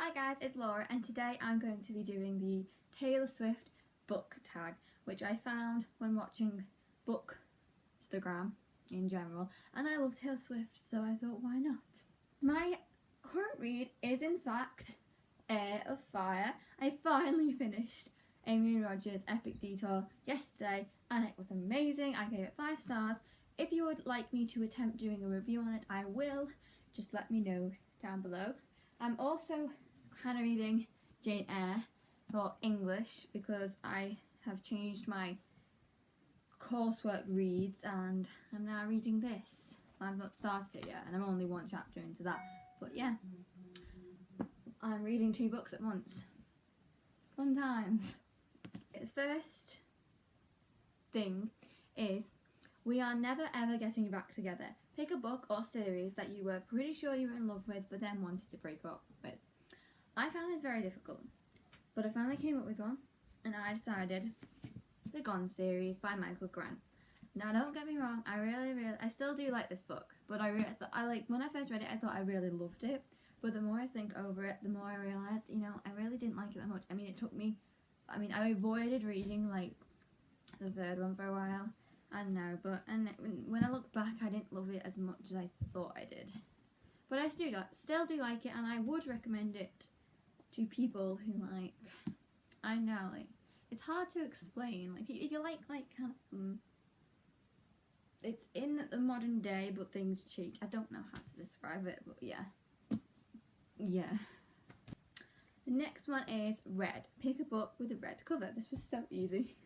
Hi guys, it's Laura and today I'm going to be doing the Taylor Swift book tag, which I found when watching Bookstagram in general, and I love Taylor Swift, so I thought why not. My current read is in fact Heir of Fire. I finally finished Amy Rogers' Epic Detour yesterday and it was amazing. I gave it 5 stars. If you would like me to attempt doing a review on it, I will. Just let me know down below. I'm also kind of reading Jane Eyre for English because I have changed my coursework reads and I'm now reading this. I've not started it yet and I'm only 1 chapter into that, but yeah, I'm reading 2 books at once. Fun times. The first thing is we are never ever getting back together. Pick a book or series that you were pretty sure you were in love with but then wanted to break up with. I found this very difficult, but I finally came up with one and I decided the Gone series by Michael Grant. Now don't get me wrong, I still do like this book, but when I first read it I thought I really loved it, but the more I think over it, the more I realised, I really didn't like it that much. I avoided reading like the 3rd one for a while. I know, and when I look back, I didn't love it as much as I thought I did. But I still do like it, and I would recommend it to people who it's hard to explain. Like, if you like it's in the modern day, but things change. I don't know how to describe it, but yeah. The next one is Red. Pick a book with a red cover. This was so easy.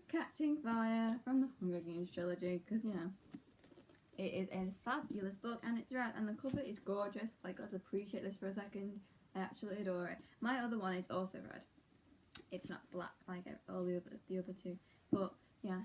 Catching Fire from the Hunger Games trilogy, because it is a fabulous book and it's red and the cover is gorgeous. Let's appreciate this for a second. I absolutely adore it. My other one is also red. It's not black like all the other 2, but yeah.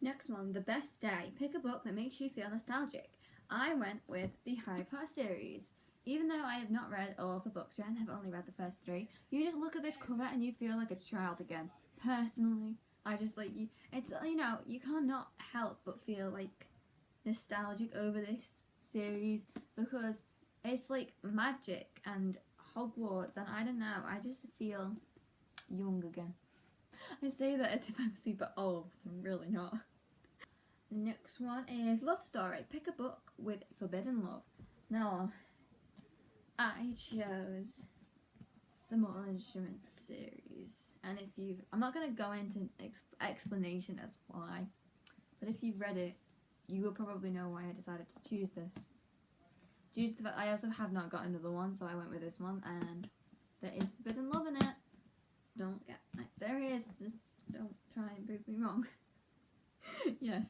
Next one, The Best Day. Pick a book that makes you feel nostalgic. I went with the Harry Potter series. Even though I have not read all of the books yet and have only read the first 3, you just look at this cover and you feel like a child again. Personally, I just you cannot help but feel nostalgic over this series because it's like magic and Hogwarts and I don't know, I just feel young again. I say that as if I'm super old, I'm really not. The next one is Love Story. Pick a book with forbidden love. Now, I chose the Mortal Instruments series, and I'm not going to go into explanation as why, but if you've read it, you will probably know why I decided to choose this. Due to the fact I also have not got another one, so I went with this one, and there is forbidden love in it. There is, just don't try and prove me wrong. Yes,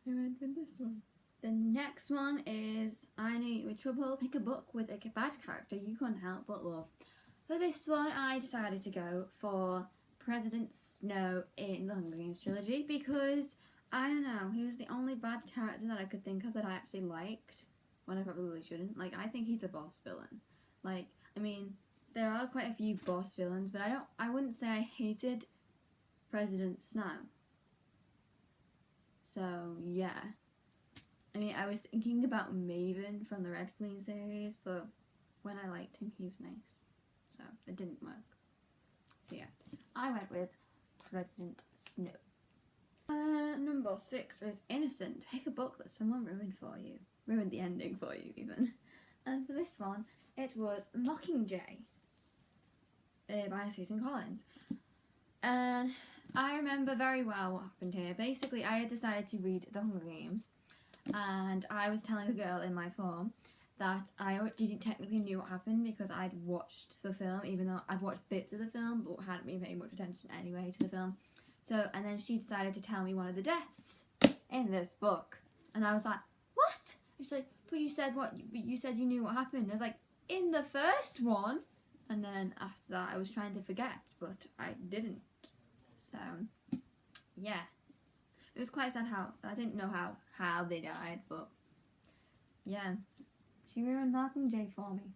I went with this one. The next one is I Knew You Were Trouble. Pick a book with a bad character you couldn't help but love. For this one, I decided to go for President Snow in the Hunger Games trilogy because, I don't know, he was the only bad character that I could think of that I actually liked, when I probably shouldn't. I think he's a boss villain. There are quite a few boss villains, but I wouldn't say I hated President Snow. So, yeah. I was thinking about Maven from the Red Queen series, but when I liked him, he was nice. So, it didn't work. So, yeah. I went with President Snow. Number 6 is Innocent. Pick a book that someone ruined for you. Ruined the ending for you, even. And for this one, it was Mockingjay by Susan Collins. And I remember very well what happened here. Basically, I had decided to read The Hunger Games. And I was telling a girl in my form that I didn't technically knew what happened because I'd watched the film, even though I'd watched bits of the film but hadn't been paying much attention anyway to the film. And then she decided to tell me one of the deaths in this book. And I was like, what? And she's like, but you said what? You said you knew what happened. I was like, in the first one. And then after that I was trying to forget, but I didn't. So, yeah. It was quite sad how I didn't know how they died, but yeah, she ruined Mockingjay for me.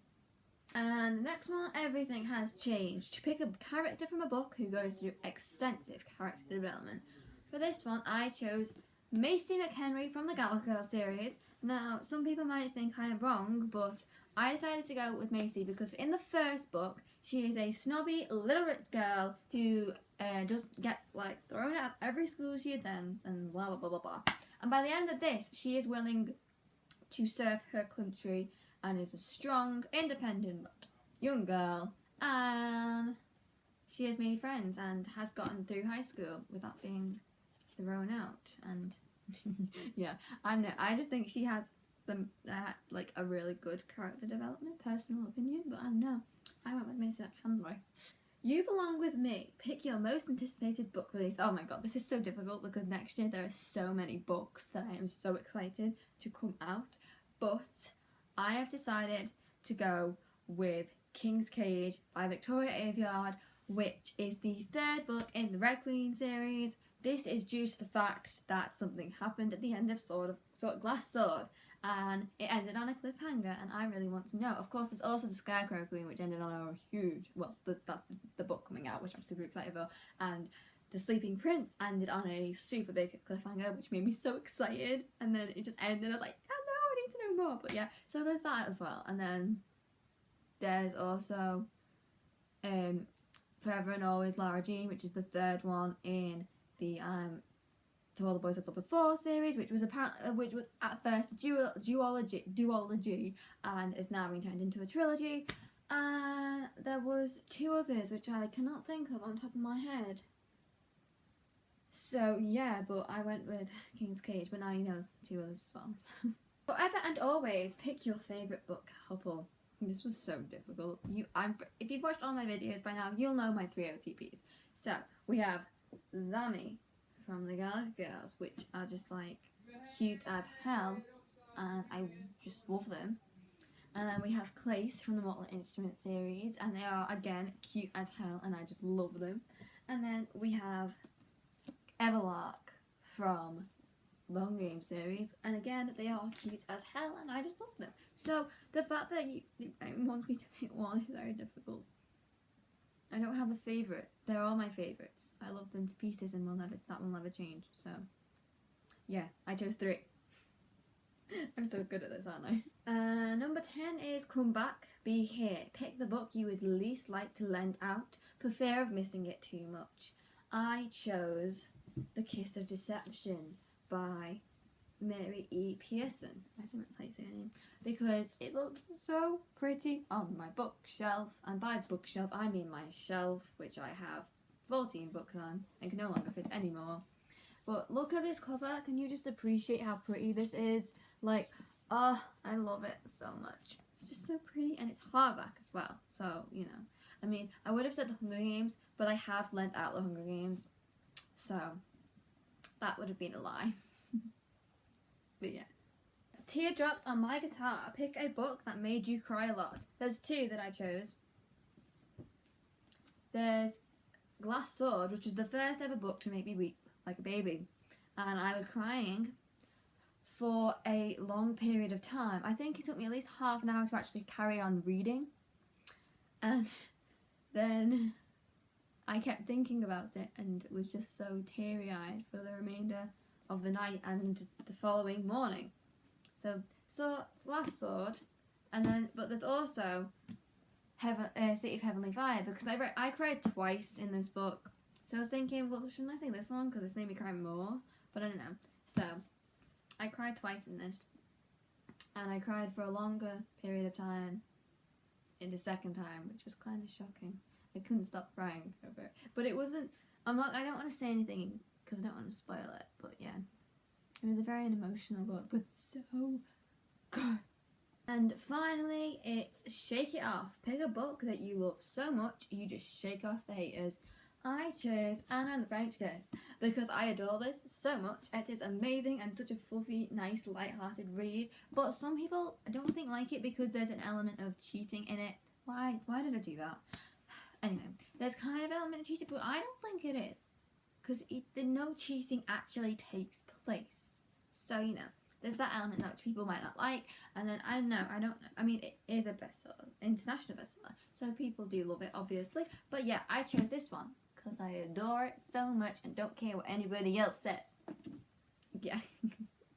And the next one, Everything Has Changed. Pick a character from a book who goes through extensive character development. For this one, I chose Macy McHenry from the Gallagher series. Now, some people might think I am wrong, but I decided to go with Macy because in the first book, she is a snobby little rich girl who just gets like thrown out of every school she attends and blah blah blah blah blah. And by the end of this, she is willing to serve her country and is a strong, independent young girl, and she has made friends and has gotten through high school without being thrown out. And yeah, I know. I just think she has like a really good character development, personal opinion. But I don't know. I went with Macy McHenry. You Belong With Me. Pick your most anticipated book release. Oh my god, this is so difficult because next year there are so many books that I am so excited to come out. But I have decided to go with King's Cage by Victoria Aveyard, which is the third book in the Red Queen series. This is due to the fact that something happened at the end of Glass Sword, and it ended on a cliffhanger, and I really want to know. Of course, there's also the Scarecrow Queen, which ended on a huge, that's the book coming out, which I'm super excited for, and the Sleeping Prince ended on a super big cliffhanger, which made me so excited, and then it just ended, I was like, oh no, I need to know more. But yeah, so there's that as well. And then there's also Forever and Always Lara Jean, which is the third one in the To All the Boys I've Loved Before series, which was at first a duology and is now being turned into a trilogy. And there was two others which I cannot think of on top of my head. So yeah, but I went with King's Cage, but now you know two others as well. Forever and Always, pick your favourite book couple. This was so difficult. If you've watched all my videos by now, you'll know my 3 OTPs. So we have Zami from the Galactic Girls, which are just like cute as hell, and I just love them. And then we have Clace from the Mortal Instruments series, and they are again cute as hell, and I just love them. And then we have Everlark from the Hunger Games series, and again they are cute as hell, and I just love them. So the fact that you want me to pick one is very difficult. I don't have a favourite. They're all my favourites. I love them to pieces, and that will never change. So yeah, I chose 3. I'm so good at this, aren't I? Number 10 is Come Back, Be Here. Pick the book you would least like to lend out for fear of missing it too much. I chose The Kiss of Deception by Mary E. Pearson. I think that's how you say her name. Because it looks so pretty on my bookshelf. And by bookshelf, I mean my shelf, which I have 14 books on and can no longer fit anymore. But look at this cover. Can you just appreciate how pretty this is? Like, oh, I love it so much. It's just so pretty, and it's hardback as well. So, you know. I mean, I would have said The Hunger Games, but I have lent out The Hunger Games. So, that would have been a lie. But yeah. Teardrops on My Guitar. Pick a book that made you cry a lot. There's 2 that I chose. There's Glass Sword, which was the first ever book to make me weep like a baby. And I was crying for a long period of time. I think it took me at least half an hour to actually carry on reading. And then I kept thinking about it and was just so teary-eyed for the remainder of the night and the following morning. So Glass Sword, and then but there's also City of Heavenly Fire, because I cried twice in this book. So I was thinking, well, shouldn't I say this one because this made me cry more? But I don't know. So I cried twice in this, and I cried for a longer period of time in the second time, which was kind of shocking. I couldn't stop crying over it, but it wasn't. I don't want to say anything because I don't want to spoil it. But yeah, it was a very emotional book, but so good. And finally, it's Shake It Off. Pick a book that you love so much you just shake off the haters. I chose Anna and the French Kiss because I adore this so much. It is amazing and such a fluffy, nice, light-hearted read. But some people don't like it because there's an element of cheating in it. Why did I do that? Anyway, there's kind of an element of cheating, but I don't think it is. Because no cheating actually takes place. So, you know, there's that element that which people might not like. And then, I don't know. I mean, it is a bestseller, international bestseller. So people do love it, obviously. But yeah, I chose this one because I adore it so much and don't care what anybody else says. Yeah.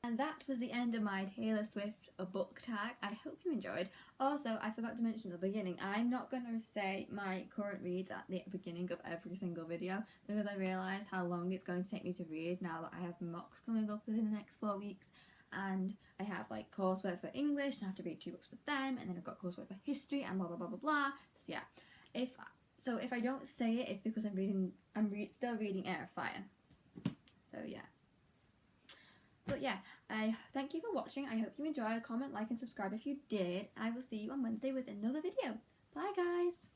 And that was the end of my Taylor Swift book tag. I hope you enjoyed. Also, I forgot to mention at the beginning, I'm not going to say my current reads at the beginning of every single video because I realise how long it's going to take me to read now that I have mocks coming up within the next 4 weeks, and I have like coursework for English and I have to read 2 books for them, and then I've got coursework for history and blah blah blah blah blah. So yeah, if I don't say it, it's because I'm still reading Air of Fire. So yeah. But yeah, I thank you for watching. I hope you enjoy. Comment, like and subscribe if you did. I will see you on Wednesday with another video. Bye guys!